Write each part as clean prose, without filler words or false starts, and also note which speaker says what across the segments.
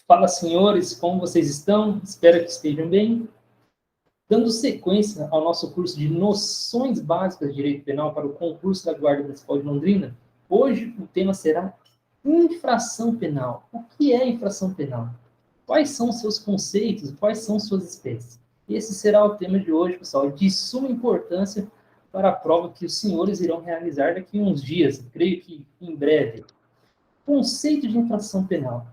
Speaker 1: Fala, senhores, como vocês estão? Espero que estejam bem. Dando sequência ao nosso curso de Noções Básicas de Direito Penal para o concurso da Guarda Municipal de Londrina, hoje o tema será infração penal. O que é infração penal? Quais são os seus conceitos? Quais são suas espécies? Esse será o tema de hoje, pessoal, de suma importância para a prova que os senhores irão realizar daqui a uns dias, creio que em breve. Conceito de infração penal.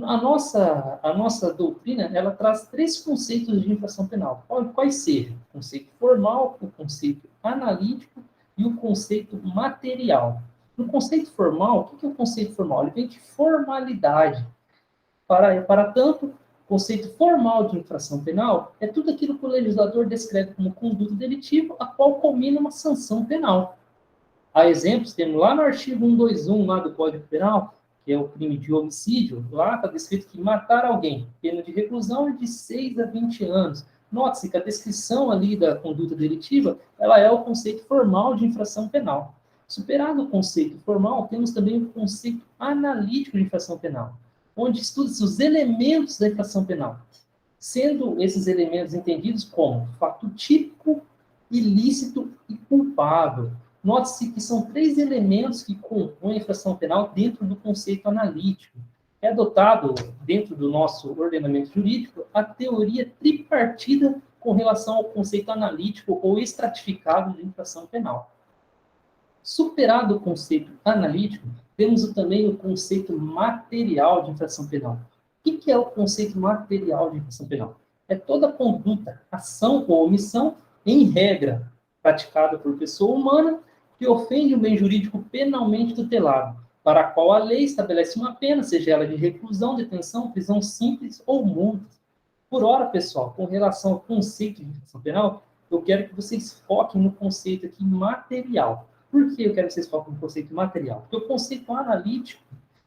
Speaker 1: A nossa doutrina, ela traz três conceitos de infração penal. Quais sejam? O conceito formal, o conceito analítico e o conceito material. No conceito formal, o que é o conceito formal? Ele vem de formalidade. Para tanto, o conceito formal de infração penal é tudo aquilo que o legislador descreve como conduta delitiva, a qual culmina uma sanção penal. Há exemplos, temos lá no artigo 121 lá do Código Penal, que é o crime de homicídio, lá está descrito que matar alguém, pena de reclusão é de 6 a 20 anos. Note-se que a descrição ali da conduta delitiva, ela é o conceito formal de infração penal. Superado o conceito formal, temos também o conceito analítico de infração penal, onde estuda-se os elementos da infração penal, sendo esses elementos entendidos como fato típico, ilícito e culpável. Note-se que são três elementos que compõem a infração penal dentro do conceito analítico. É adotado, dentro do nosso ordenamento jurídico, a teoria tripartida com relação ao conceito analítico ou estratificado de infração penal. Superado o conceito analítico, temos também o conceito material de infração penal. O que é o conceito material de infração penal? É toda conduta, ação ou omissão, em regra, praticada por pessoa humana, que ofende um bem jurídico penalmente tutelado, para a qual a lei estabelece uma pena, seja ela de reclusão, detenção, prisão simples ou multa. Por ora, pessoal, com relação ao conceito de infração penal, eu quero que vocês foquem no conceito aqui material. Por que eu quero que vocês foquem no conceito material? Porque o conceito analítico,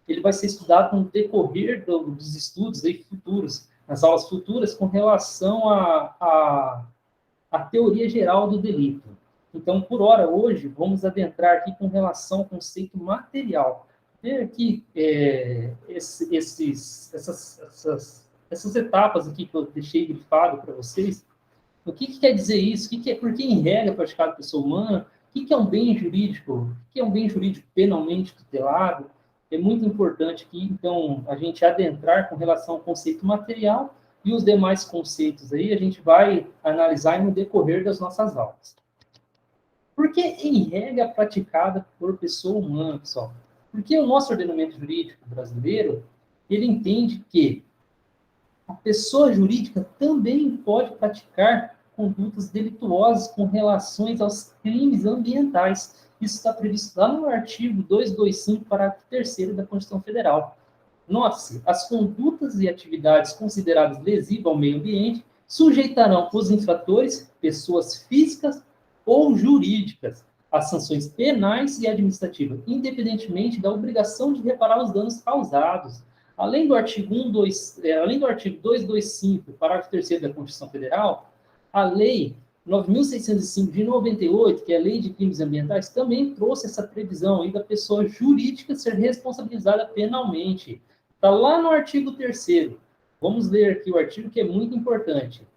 Speaker 1: ele vai ser estudado no decorrer dos estudos aí futuros, nas aulas futuras, com relação à teoria geral do delito. Então, por hora, hoje, vamos adentrar aqui com relação ao conceito material. Ver aqui essas etapas aqui que eu deixei grifado para vocês. O que quer dizer isso? Por que em regra é praticado pessoa humana? O que é um bem jurídico? O que é um bem jurídico penalmente tutelado? É muito importante aqui, então, a gente adentrar com relação ao conceito material e os demais conceitos aí a gente vai analisar no decorrer das nossas aulas. Por que em regra é praticada por pessoa humana, pessoal? Porque o nosso ordenamento jurídico brasileiro, ele entende que a pessoa jurídica também pode praticar condutas delituosas com relações aos crimes ambientais. Isso está previsto lá no artigo 225, parágrafo 3º da Constituição Federal. Note-se, as condutas e atividades consideradas lesivas ao meio ambiente sujeitarão os infratores, pessoas físicas ou jurídicas, às sanções penais e administrativas, independentemente da obrigação de reparar os danos causados. Além do artigo 225, parágrafo 3º da Constituição Federal, a Lei 9.605 de 98, que é a Lei de Crimes Ambientais, também trouxe essa previsão aí da pessoa jurídica ser responsabilizada penalmente. Está lá no artigo 3º. Vamos ler aqui o artigo que é muito importante.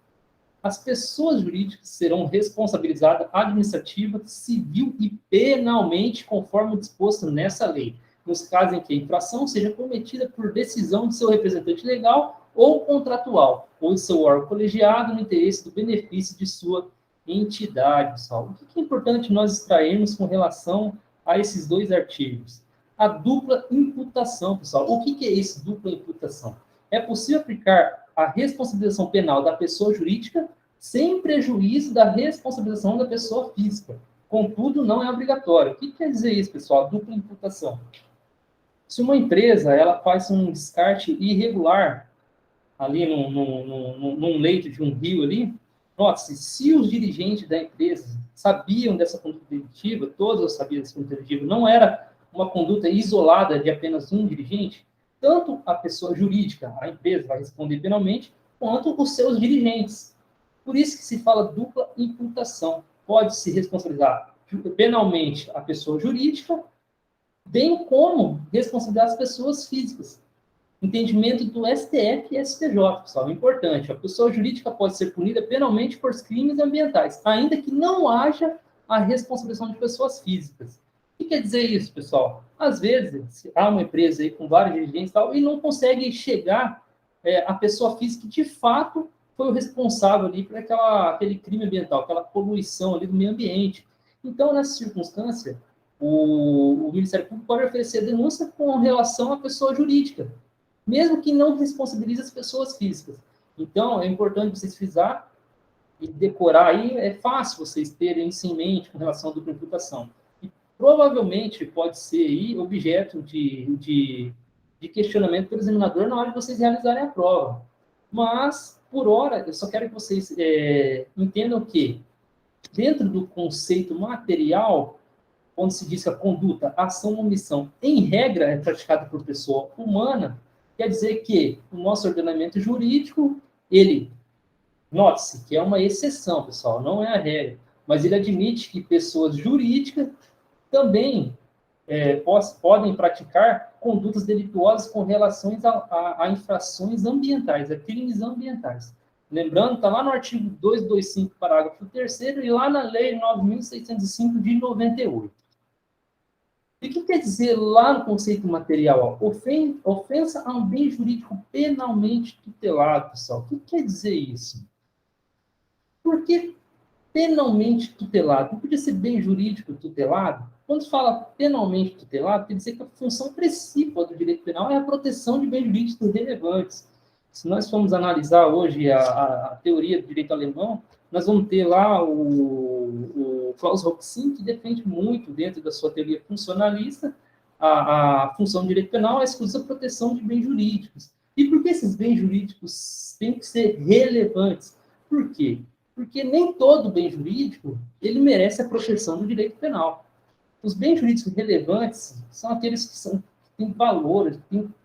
Speaker 1: As pessoas jurídicas serão responsabilizadas administrativa, civil e penalmente, conforme o disposto nessa lei, nos casos em que a infração seja cometida por decisão de seu representante legal ou contratual, ou de seu órgão colegiado no interesse do benefício de sua entidade, pessoal. O que é importante nós extrairmos com relação a esses dois artigos? A dupla imputação, pessoal. O que é esse dupla imputação? É possível aplicar a responsabilização penal da pessoa jurídica sem prejuízo da responsabilização da pessoa física. Contudo, não é obrigatório. O que quer dizer isso, pessoal? Dupla imputação. Se uma empresa ela faz um descarte irregular ali num leito de um rio ali, note-se, se os dirigentes da empresa sabiam dessa conduta delitiva, todos sabiam dessa conduta delitiva, não era uma conduta isolada de apenas um dirigente, tanto a pessoa jurídica, a empresa, vai responder penalmente, quanto os seus dirigentes. Por isso que se fala dupla imputação. Pode-se responsabilizar penalmente a pessoa jurídica, bem como responsabilizar as pessoas físicas. Entendimento do STF e STJ, pessoal, é importante. A pessoa jurídica pode ser punida penalmente por crimes ambientais, ainda que não haja a responsabilização de pessoas físicas. O que quer dizer isso, pessoal? Às vezes, há uma empresa aí com vários dirigentes e tal, e não consegue chegar a pessoa física que, de fato, foi o responsável ali por aquele crime ambiental, aquela poluição ali do meio ambiente. Então, nessa circunstância, o Ministério Público pode oferecer denúncia com relação à pessoa jurídica, mesmo que não responsabilize as pessoas físicas. Então, é importante vocês frisar e decorar aí, é fácil vocês terem isso em mente com relação à dupla imputação. E provavelmente pode ser aí objeto de questionamento pelo examinador na hora de vocês realizarem a prova. Mas, por hora, eu só quero que vocês entendam que, dentro do conceito material, quando se diz que a conduta, ação ou omissão, em regra, é praticada por pessoa humana, quer dizer que o nosso ordenamento jurídico, ele, note-se que é uma exceção, pessoal, não é a regra, mas ele admite que pessoas jurídicas também podem praticar condutas delituosas com relação a infrações ambientais, a crimes ambientais. Lembrando, está lá no artigo 225, parágrafo 3º, e lá na Lei 9.605 de 98. E o que quer dizer lá no conceito material? Ofensa a um bem jurídico penalmente tutelado, pessoal. O que quer dizer isso? Por que penalmente tutelado? Não podia ser bem jurídico tutelado? Quando se fala penalmente tutelado, quer dizer que a função principal do direito penal é a proteção de bens jurídicos relevantes. Se nós formos analisar hoje a teoria do direito alemão, nós vamos ter lá o Klaus Roxin, que defende muito, dentro da sua teoria funcionalista, a função do direito penal é a exclusiva proteção de bens jurídicos. E por que esses bens jurídicos têm que ser relevantes? Por quê? Porque nem todo bem jurídico ele merece a proteção do direito penal. Os bens jurídicos relevantes são aqueles que têm valor,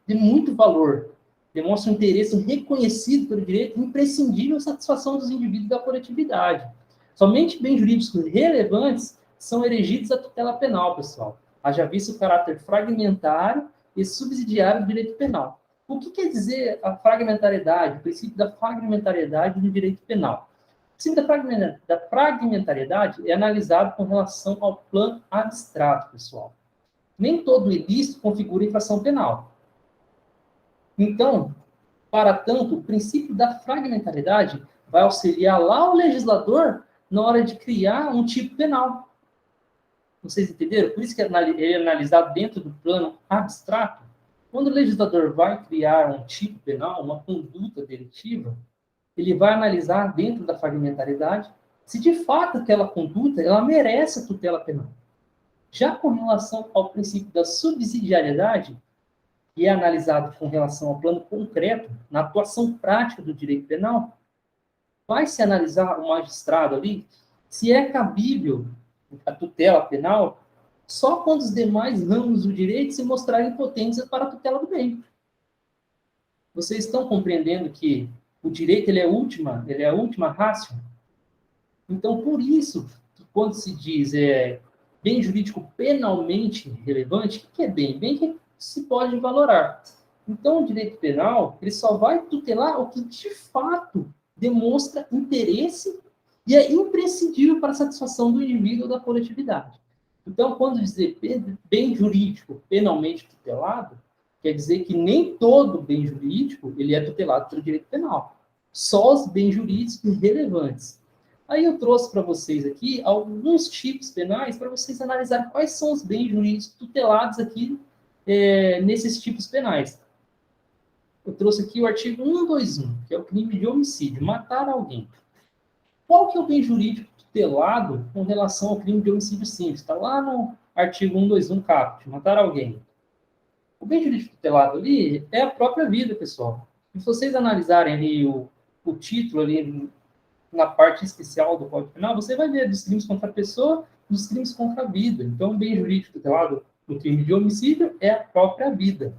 Speaker 1: têm muito valor, demonstram interesse reconhecido pelo direito, imprescindível à satisfação dos indivíduos e da coletividade. Somente bens jurídicos relevantes são erigidos à tutela penal, pessoal. Haja visto o caráter fragmentário e subsidiário do direito penal. O que quer dizer a fragmentariedade, o princípio da fragmentariedade do direito penal? O princípio da fragmentariedade é analisado com relação ao plano abstrato, pessoal. Nem todo ilícito configura infração penal. Então, para tanto, o princípio da fragmentariedade vai auxiliar lá o legislador na hora de criar um tipo penal. Vocês entenderam? Por isso que ele é analisado dentro do plano abstrato. Quando o legislador vai criar um tipo penal, uma conduta delitiva, ele vai analisar dentro da fragmentariedade se de fato aquela conduta ela merece a tutela penal. Já com relação ao princípio da subsidiariedade, que é analisado com relação ao plano concreto, na atuação prática do direito penal, vai se analisar o magistrado ali se é cabível a tutela penal só quando os demais ramos do direito se mostrarem potentes para a tutela do bem. Vocês estão compreendendo que o direito ele é a última ratio? Então, por isso, quando se diz bem jurídico penalmente relevante, o que é bem? Bem que se pode valorar. Então, o direito penal ele só vai tutelar o que de fato demonstra interesse e é imprescindível para a satisfação do indivíduo ou da coletividade. Então, quando dizer bem jurídico penalmente tutelado, quer dizer que nem todo bem jurídico ele é tutelado pelo direito penal. Só os bens jurídicos relevantes. Aí eu trouxe para vocês aqui alguns tipos penais para vocês analisarem quais são os bens jurídicos tutelados aqui nesses tipos penais. Eu trouxe aqui o artigo 121, que é o crime de homicídio, matar alguém. Qual que é o bem jurídico tutelado com relação ao crime de homicídio simples? Está lá no artigo 121, caput, matar alguém. O bem jurídico tutelado ali é a própria vida, pessoal. Se vocês analisarem ali o título ali na parte especial do Código Penal, você vai ver dos crimes contra a pessoa, dos crimes contra a vida. Então, o bem jurídico tutelado no crime de homicídio é a própria vida.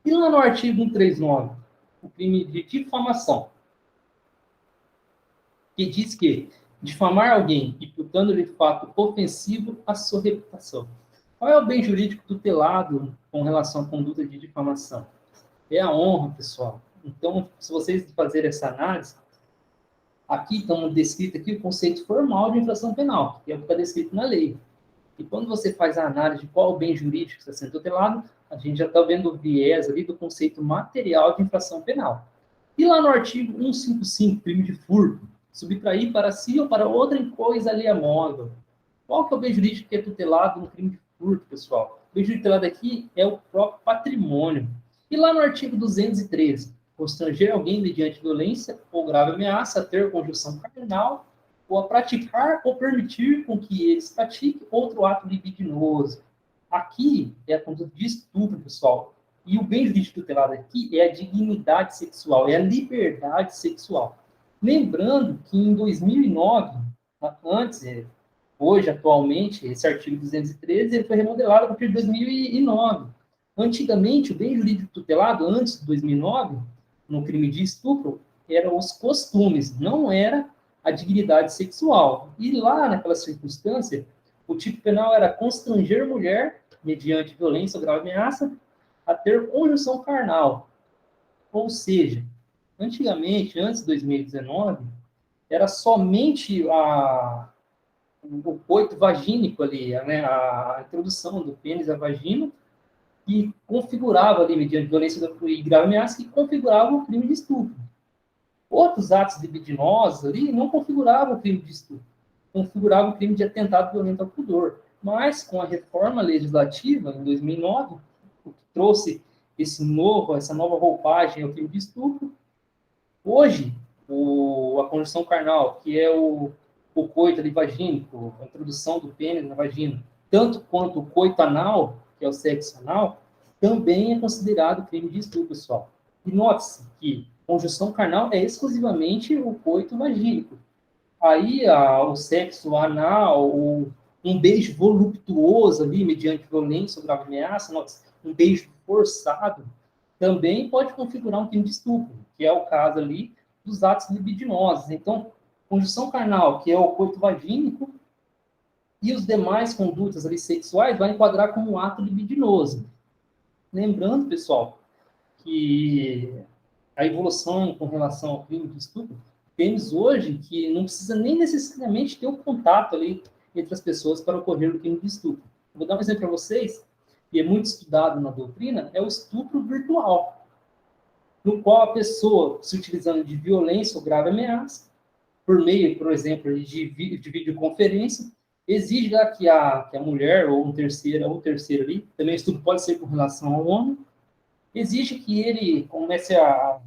Speaker 1: E lá no artigo 139, o crime de difamação, que diz que difamar alguém imputando-lhe fato ofensivo à sua reputação. Qual é o bem jurídico tutelado com relação à conduta de difamação? é a honra, pessoal. Então, se vocês fazerem essa análise, aqui estamos descrito aqui o conceito formal de infração penal, que é o que está descrito na lei. E quando você faz a análise de qual o bem jurídico está sendo tutelado, a gente já está vendo o viés ali do conceito material de infração penal. E lá no artigo 155, crime de furto, subtrair para si ou para outra em coisa alheia móvel. Qual que é o bem jurídico que é tutelado no crime de furto, pessoal? O bem jurídico tutelado aqui é o próprio patrimônio. E lá no artigo 213, constranger alguém mediante violência ou grave ameaça a ter conjunção carnal ou a praticar ou permitir com que eles pratiquem outro ato libidinoso. Aqui é a conduta de estupro, pessoal. E o bem jurídico tutelado aqui é a dignidade sexual, é a liberdade sexual. Lembrando que em 2009, antes, hoje, atualmente, esse artigo 213 ele foi remodelado a partir de 2009. Antigamente, o bem jurídico tutelado, antes de 2009, no crime de estupro, eram os costumes, não era a dignidade sexual. E lá, naquela circunstância, o tipo penal era constranger mulher, mediante violência ou grave ameaça, a ter conjunção carnal. Ou seja, antigamente, antes de 2019, era somente o coito vagínico ali, né, a introdução do pênis à vagina, que configurava ali, mediante violência e grave ameaça, que configurava o crime de estupro. Outros atos libidinosos ali não configuravam o crime de estupro, configuravam o crime de atentado violento ao pudor. Mas, com a reforma legislativa, em 2009, o que trouxe essa nova roupagem ao crime de estupro, hoje, a conjunção carnal, que é o coito ali vagínico, a introdução do pênis na vagina, tanto quanto o coito anal, que é o sexo anal, também é considerado crime de estupro, pessoal. E note-se que conjunção carnal é exclusivamente o coito vagínico. Aí, o sexo anal, um beijo voluptuoso ali, mediante violência ou grave ameaça, note-se, um beijo forçado, também pode configurar um crime de estupro, que é o caso ali dos atos libidinosos. Então, conjunção carnal, que é o coito vagínico, e os demais condutas ali sexuais vai enquadrar como um ato libidinoso. Lembrando, pessoal, que a evolução com relação ao crime de estupro, temos hoje que não precisa nem necessariamente ter um contato ali entre as pessoas para ocorrer o crime de estupro. Vou dar um exemplo para vocês, e é muito estudado na doutrina, é o estupro virtual, no qual a pessoa, se utilizando de violência ou grave ameaça, por meio, por exemplo, de videoconferência, exige que a mulher ou um terceiro ali, também estupro pode ser com relação ao homem, exige que ele comece a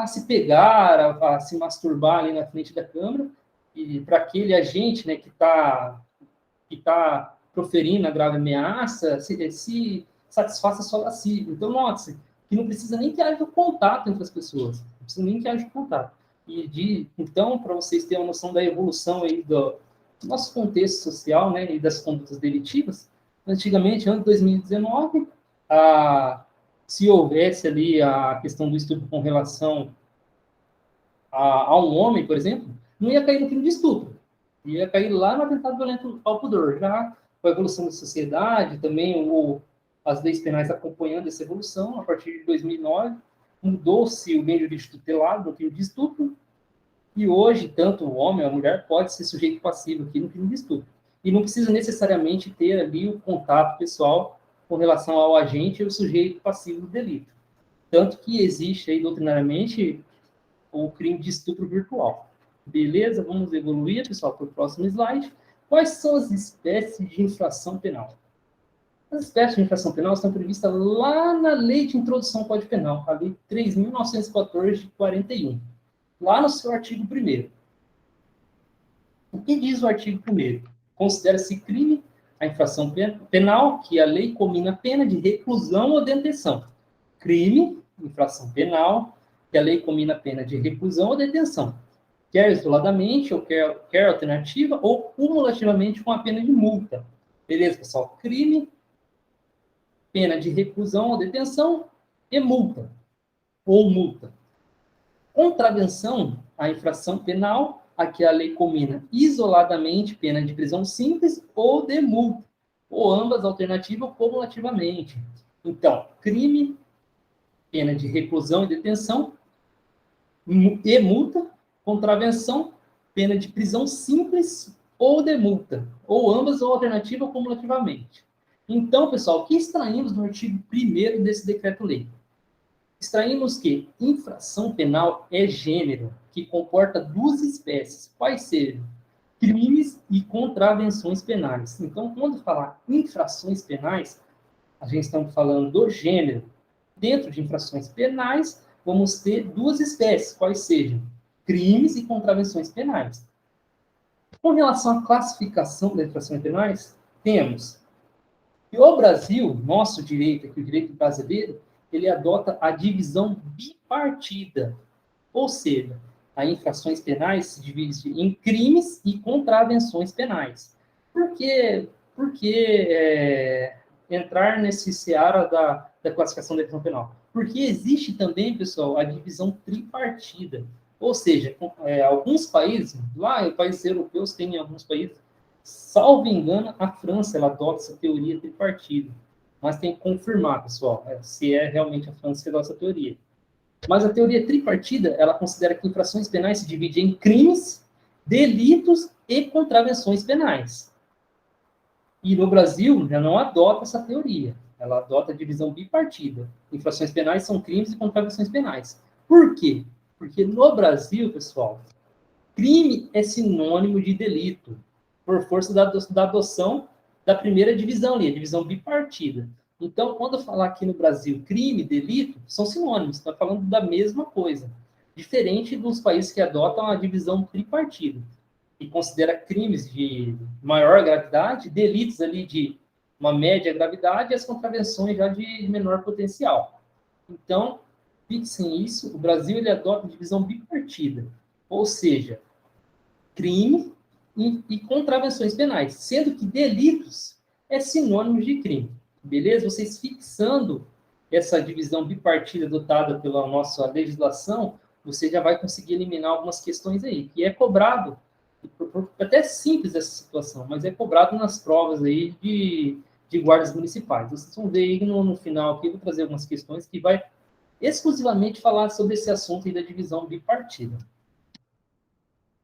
Speaker 1: se pegar, a se masturbar ali na frente da câmera, e para aquele agente, né, que tá proferindo a grave ameaça, se satisfaça só lascívia. Então, note-se que não precisa nem que haja contato entre as pessoas, não precisa nem que haja contato. Então, para vocês terem uma noção da evolução aí do nosso contexto social, né, e das condutas delitivas, antigamente, antes de 2019, se houvesse ali a questão do estupro com relação a um homem, por exemplo, não ia cair no crime de estupro, ia cair lá no atentado violento ao pudor. Já com a evolução da sociedade, também as leis penais acompanhando essa evolução, a partir de 2009, mudou-se o bem jurídico tutelado no crime de estupro, e hoje, tanto o homem ou a mulher pode ser sujeito passivo aqui no crime de estupro. E não precisa necessariamente ter ali o contato pessoal com relação ao agente ou sujeito passivo do delito. Tanto que existe aí, doutrinariamente, o crime de estupro virtual. Beleza? Vamos evoluir, pessoal, para o próximo slide. Quais são as espécies de infração penal? As espécies de infração penal estão previstas lá na Lei de Introdução ao Código Penal, a Lei 3.914 de 41, lá no seu artigo 1º. O que diz o artigo 1º? Considera-se crime a infração penal que a lei comina pena de reclusão ou detenção. Crime, infração penal, que a lei comina pena de reclusão ou detenção, quer isoladamente, ou quer alternativa, ou cumulativamente com a pena de multa. Beleza, pessoal? Crime, pena de reclusão ou detenção e multa, ou multa. Contravenção, a infração penal, a que a lei comina isoladamente pena de prisão simples ou de multa, ou ambas alternativas ou cumulativamente. Então, crime, pena de reclusão e detenção, e multa, contravenção, pena de prisão simples ou de multa, ou ambas, ou alternativa ou cumulativamente. Então, pessoal, o que extraímos no artigo 1º desse decreto-lei? Extraímos que infração penal é gênero, que comporta duas espécies, quais sejam crimes e contravenções penais. Então, quando falar infrações penais, a gente está falando do gênero. Dentro de infrações penais, vamos ter duas espécies, quais sejam crimes e contravenções penais. Com relação à classificação das infrações penais, temos que o Brasil, nosso direito, aqui, o direito brasileiro, ele adota a divisão bipartida, ou seja, as infrações penais se dividem em crimes e contravenções penais. Por que entrar nesse seara da classificação da infração penal? Porque existe também, pessoal, a divisão tripartida. Ou seja, alguns países, lá, países europeus têm alguns países, salvo engano, a França, ela adota essa teoria tripartida. Mas tem que confirmar, pessoal, se é realmente a França que adota essa teoria. Mas a teoria tripartida, ela considera que infrações penais se dividem em crimes, delitos e contravenções penais. E no Brasil, já não adota essa teoria. Ela adota a divisão bipartida. Infrações penais são crimes e contravenções penais. Por quê? Porque no Brasil, pessoal, crime é sinônimo de delito, por força da adoção da primeira divisão ali, a divisão bipartida. Então, quando eu falar aqui no Brasil crime e delito, são sinônimos, está falando da mesma coisa. Diferente dos países que adotam a divisão tripartida e considera crimes de maior gravidade, delitos ali de uma média gravidade e as contravenções já de menor potencial. Então, fixem isso, o Brasil ele adota a divisão bipartida, ou seja, crime e contravenções penais, sendo que delitos é sinônimo de crime. Beleza? Vocês fixando essa divisão bipartida adotada pela nossa legislação, você já vai conseguir eliminar algumas questões aí, que é cobrado, até simples essa situação, mas é cobrado nas provas aí de guardas municipais. Vocês vão ver aí no final aqui, eu vou trazer algumas questões que vai exclusivamente falar sobre esse assunto aí da divisão bipartida.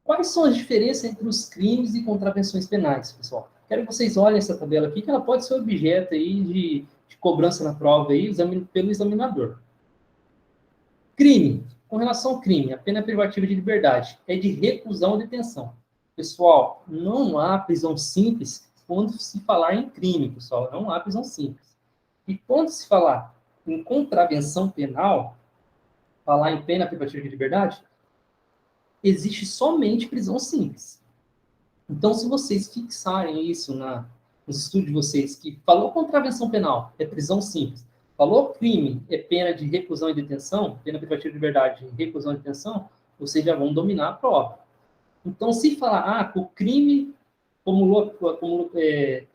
Speaker 1: Quais são as diferenças entre os crimes e contravenções penais, pessoal? Quero que vocês olhem essa tabela aqui, que ela pode ser objeto aí de cobrança na prova aí, pelo examinador. Crime. Com relação ao crime, a pena privativa de liberdade é de reclusão ou detenção. Pessoal, não há prisão simples quando se falar em crime, pessoal. Não há prisão simples. E quando se falar em contravenção penal, falar em pena privativa de liberdade, existe somente prisão simples. Então, se vocês fixarem isso nos estudos de vocês, que falou contravenção penal, é prisão simples, falou crime, é pena de reclusão e detenção, pena privativa de liberdade, reclusão e detenção, vocês já vão dominar a prova. Então, se falar, o crime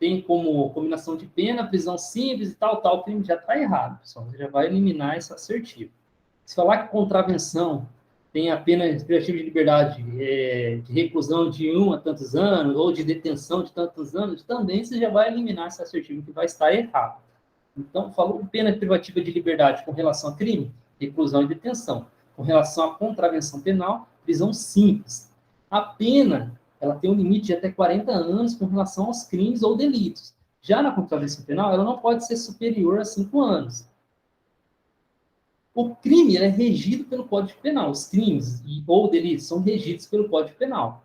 Speaker 1: tem como combinação de pena, prisão simples e tal, o crime já está errado, pessoal. Você já vai eliminar esse assertivo. Se falar que contravenção tem a pena privativa de liberdade de reclusão de 1 a tantos anos, ou de detenção de tantos anos, também você já vai eliminar esse assertivo que vai estar errado. Então, falou pena privativa de liberdade com relação a crime, reclusão e detenção. Com relação à contravenção penal, prisão simples. A pena, ela tem um limite de até 40 anos com relação aos crimes ou delitos. Já na contravenção penal, ela não pode ser superior a 5 anos. O crime é regido pelo Código Penal. Os crimes ou delitos são regidos pelo Código Penal.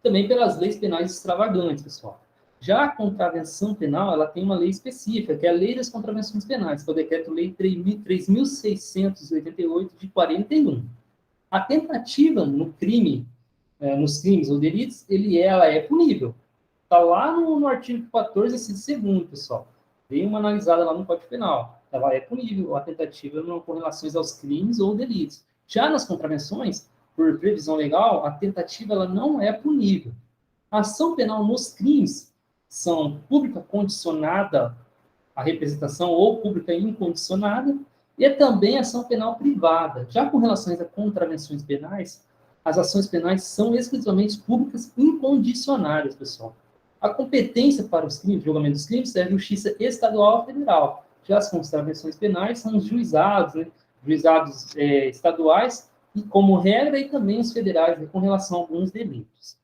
Speaker 1: Também pelas leis penais extravagantes, pessoal. Já a contravenção penal, ela tem uma lei específica, que é a Lei das Contravenções Penais, que é o Decreto-Lei 3.688 de 41. A tentativa no crime, nos crimes ou delitos, ela é punível. Está lá no artigo 14, esse segundo, pessoal. Dê uma analisada lá no Código Penal. Ela é punível, a tentativa com relação aos crimes ou delitos. Já nas contravenções, por previsão legal, a tentativa ela não é punível. A ação penal nos crimes são pública condicionada à representação ou pública incondicionada, e também ação penal privada. Já com relação a contravenções penais, as ações penais são exclusivamente públicas incondicionadas, pessoal. A competência para os crimes, julgamento dos crimes, é a Justiça Estadual ou Federal. Já as contravenções penais são os juizados, juizados estaduais, e como regra, e também os federais, né, com relação a alguns delitos.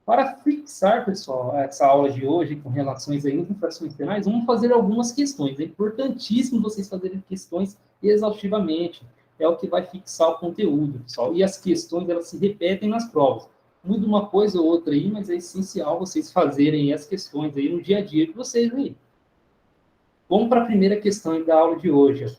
Speaker 1: Para fixar, pessoal, essa aula de hoje com relações a infrações penais, vamos fazer algumas questões. É importantíssimo vocês fazerem questões exaustivamente. É o que vai fixar o conteúdo, pessoal. E as questões, elas se repetem nas provas. Muda uma coisa ou outra aí, mas é essencial vocês fazerem as questões aí no dia a dia de vocês aí. Vamos para a primeira questão da aula de hoje.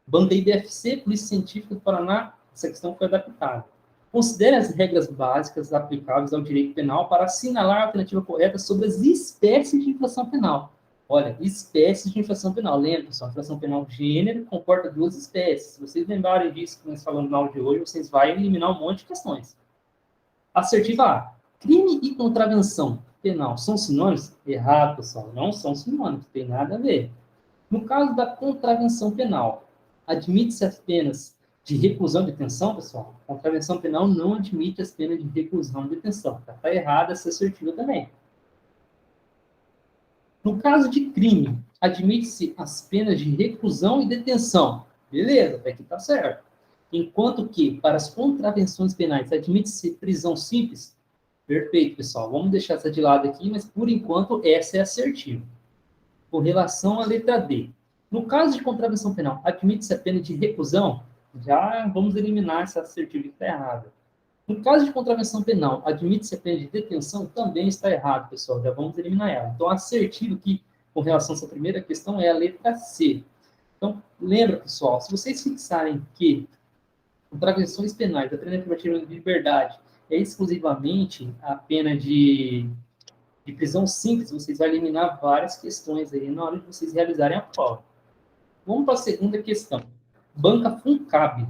Speaker 1: Banca IBFC, Polícia Científica do Paraná, essa questão foi adaptada. Considere as regras básicas aplicáveis ao direito penal para assinalar a alternativa correta sobre as espécies de infração penal. Olha, espécies de infração penal. Lembra, pessoal, infração penal gênero comporta 2 espécies. Se vocês lembrarem disso que nós falamos na aula de hoje, vocês vão eliminar um monte de questões. Assertiva A. Crime e contravenção penal são sinônimos? Errado, pessoal. Não são sinônimos, tem nada a ver. No caso da contravenção penal, admite-se as penas de reclusão de detenção, pessoal? A contravenção penal não admite as penas de reclusão de detenção. Está errada essa assertiva também. No caso de crime, admite-se as penas de reclusão e detenção. Beleza, até aqui está certo. Enquanto que, para as contravenções penais, admite-se prisão simples. Perfeito, pessoal. Vamos deixar essa de lado aqui, mas por enquanto essa é assertiva. Com relação à letra D. No caso de contravenção penal, admite-se a pena de reclusão? Já vamos eliminar essa assertiva que está errada. No caso de contravenção penal, admite-se a pena de detenção? Também está errado, pessoal. Já vamos eliminar ela. Então, assertivo aqui, com relação a essa primeira questão, é a letra C. Então, lembra, pessoal, se vocês fixarem que contravenções penais, a pena privativa de liberdade é exclusivamente a pena de prisão simples, vocês vão eliminar várias questões aí na hora de vocês realizarem a prova. Vamos para a segunda questão. Banca FUNCAB,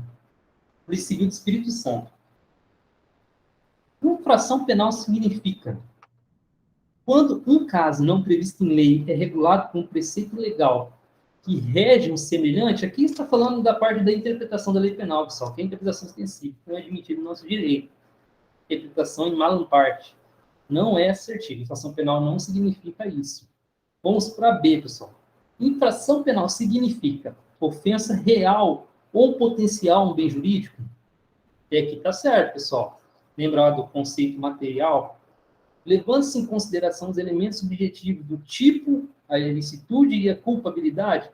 Speaker 1: Polícia Civil do Espírito Santo. Infração penal significa quando um caso não previsto em lei é regulado por um preceito legal que rege um semelhante, aqui está falando da parte da interpretação da lei penal, pessoal, que é a interpretação extensiva, não é admitida no nosso direito. Interpretação em malam parte. Não é assertiva. Infração penal não significa isso. Vamos para B, pessoal. Infração penal significa ofensa real ou potencial a um bem jurídico? E aqui está certo, pessoal. Lembrar do conceito material? Levando-se em consideração os elementos subjetivos do tipo, a ilicitude e a culpabilidade?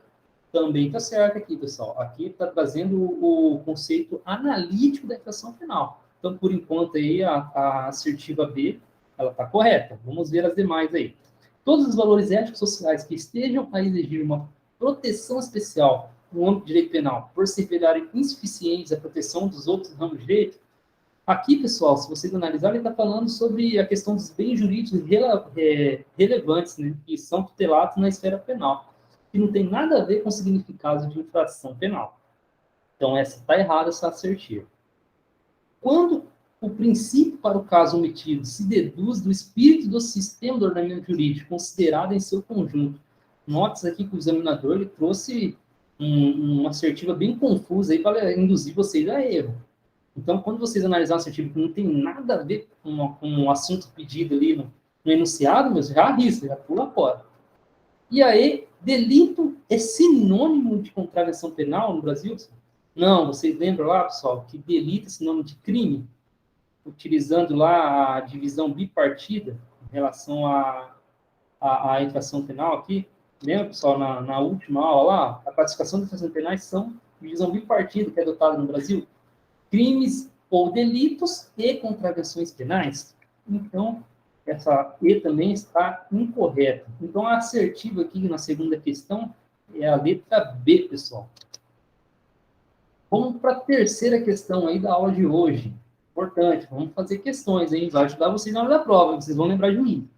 Speaker 1: Também está certo aqui, pessoal. Aqui está trazendo o conceito analítico da infração penal. Então, por enquanto, aí, a assertiva B, ela está correta. Vamos ver as demais aí. Todos os valores éticos sociais que estejam a exigir uma proteção especial no âmbito do direito penal, por se revelarem insuficientes à proteção dos outros ramos de direito, aqui, pessoal, se vocês analisarem, ele está falando sobre a questão dos bens jurídicos relevantes, né, que são tutelados na esfera penal, que não tem nada a ver com o significado de infração penal. Então, essa está errada, essa assertiva. Quando o princípio para o caso omitido se deduz do espírito do sistema do ordenamento jurídico, considerado em seu conjunto. Note aqui que o examinador ele trouxe uma assertiva bem confusa aí para induzir vocês a erro. Então, quando vocês analisarem uma assertiva que não tem nada a ver com o assunto pedido ali no enunciado, mas já arrisca, já pula fora. E aí, delito é sinônimo de contravenção penal no Brasil? Não, vocês lembram lá, pessoal, que delito é sinônimo de crime? Utilizando lá a divisão bipartida em relação à infração penal aqui. Lembra, pessoal, na última aula lá, a classificação de infrações penais são divisão bipartida, que é adotada no Brasil. Crimes ou delitos e contravenções penais. Então, essa E também está incorreta. Então, a assertiva aqui na segunda questão é a letra B, pessoal. Vamos para a terceira questão aí da aula de hoje. Importante, vamos fazer questões, hein? Vai ajudar vocês na hora da prova, vocês vão lembrar de mim.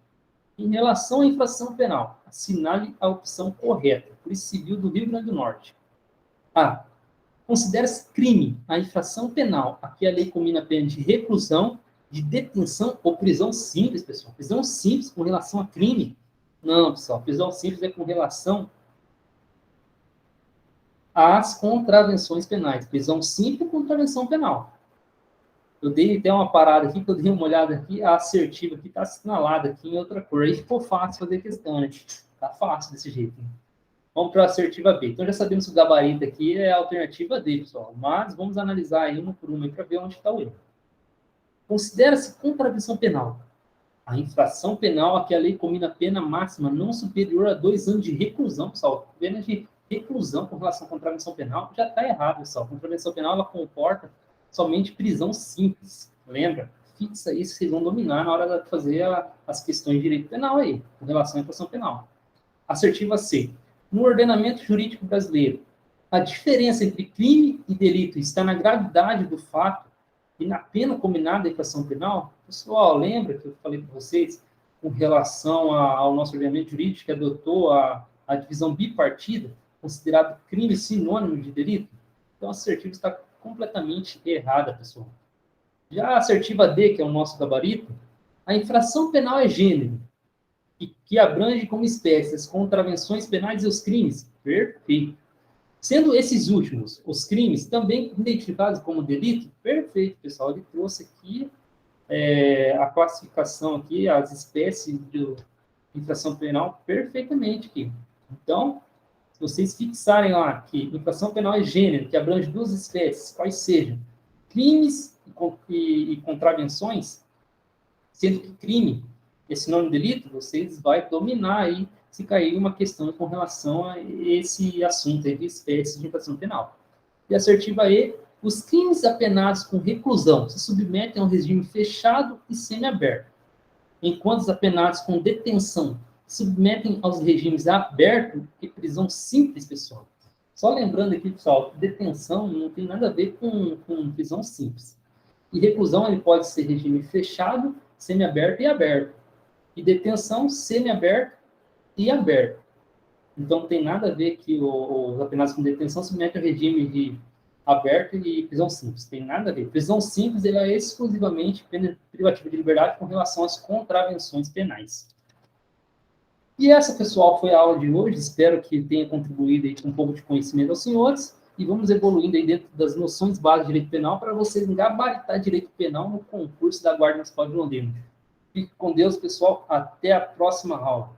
Speaker 1: Em relação à infração penal, assinale a opção correta. Polícia Civil do Rio Grande do Norte. A. Considera-se crime a infração penal a que a lei combina a pena de reclusão, de detenção ou prisão simples, pessoal. Prisão simples com relação a crime? Não, pessoal. Prisão simples é com relação às contravenções penais. Prisão simples e contravenção penal. Eu dei até uma parada aqui, que eu dei uma olhada aqui, a assertiva aqui está assinalada aqui em outra cor. Aí ficou fácil fazer questão, né? Tá fácil desse jeito. Né? Vamos para a assertiva B. Então, já sabemos que o gabarito aqui é a alternativa D, pessoal. Mas vamos analisar aí uma por uma para ver onde está o erro. Considera-se contravenção penal a infração penal a que a lei combina pena máxima não superior a 2 anos de reclusão, pessoal. Pena de reclusão com relação à contravenção penal já está errado, pessoal. A contravenção penal ela comporta somente prisão simples. Lembra? Fixa isso, vocês vão dominar na hora de fazer as questões de direito penal aí, com relação à infração penal. Assertiva C. No ordenamento jurídico brasileiro, a diferença entre crime e delito está na gravidade do fato e na pena combinada da infração penal. Pessoal, lembra que eu falei para vocês com relação ao nosso ordenamento jurídico que adotou a divisão bipartida, considerado crime sinônimo de delito? Então, a assertiva está completamente errada, pessoal. Já a assertiva D, que é o nosso gabarito, a infração penal é gênero, que abrange como espécies as contravenções penais e os crimes. Perfeito. Sendo esses últimos, os crimes, também identificados como delito? Perfeito, pessoal. Ele trouxe aqui a classificação aqui, as espécies de infração penal perfeitamente aqui. Então, se vocês fixarem lá que infração penal é gênero, que abrange duas espécies, quais sejam crimes e contravenções, sendo que crime é sinônimo de delito, vocês vão dominar aí se cair uma questão com relação a esse assunto aí de espécies de infração penal. E assertiva E, os crimes apenados com reclusão se submetem a um regime fechado e semiaberto, enquanto os apenados com detenção se submetem aos regimes aberto e prisão simples, pessoal. Só lembrando aqui, pessoal, que detenção não tem nada a ver com prisão simples. E reclusão ele pode ser regime fechado, semiaberto e aberto. E detenção, semiaberto e aberto. Então, não tem nada a ver que os apenados com detenção se submetem ao regime de aberto e prisão simples. Tem nada a ver. Prisão simples ela é exclusivamente pena privativa de liberdade com relação às contravenções penais. E essa, pessoal, foi a aula de hoje. Espero que tenha contribuído aí com um pouco de conhecimento aos senhores. E vamos evoluindo aí dentro das noções básicas de direito penal para vocês gabaritar direito penal no concurso da Guarda Municipal de Londrina. Fique com Deus, pessoal. Até a próxima aula.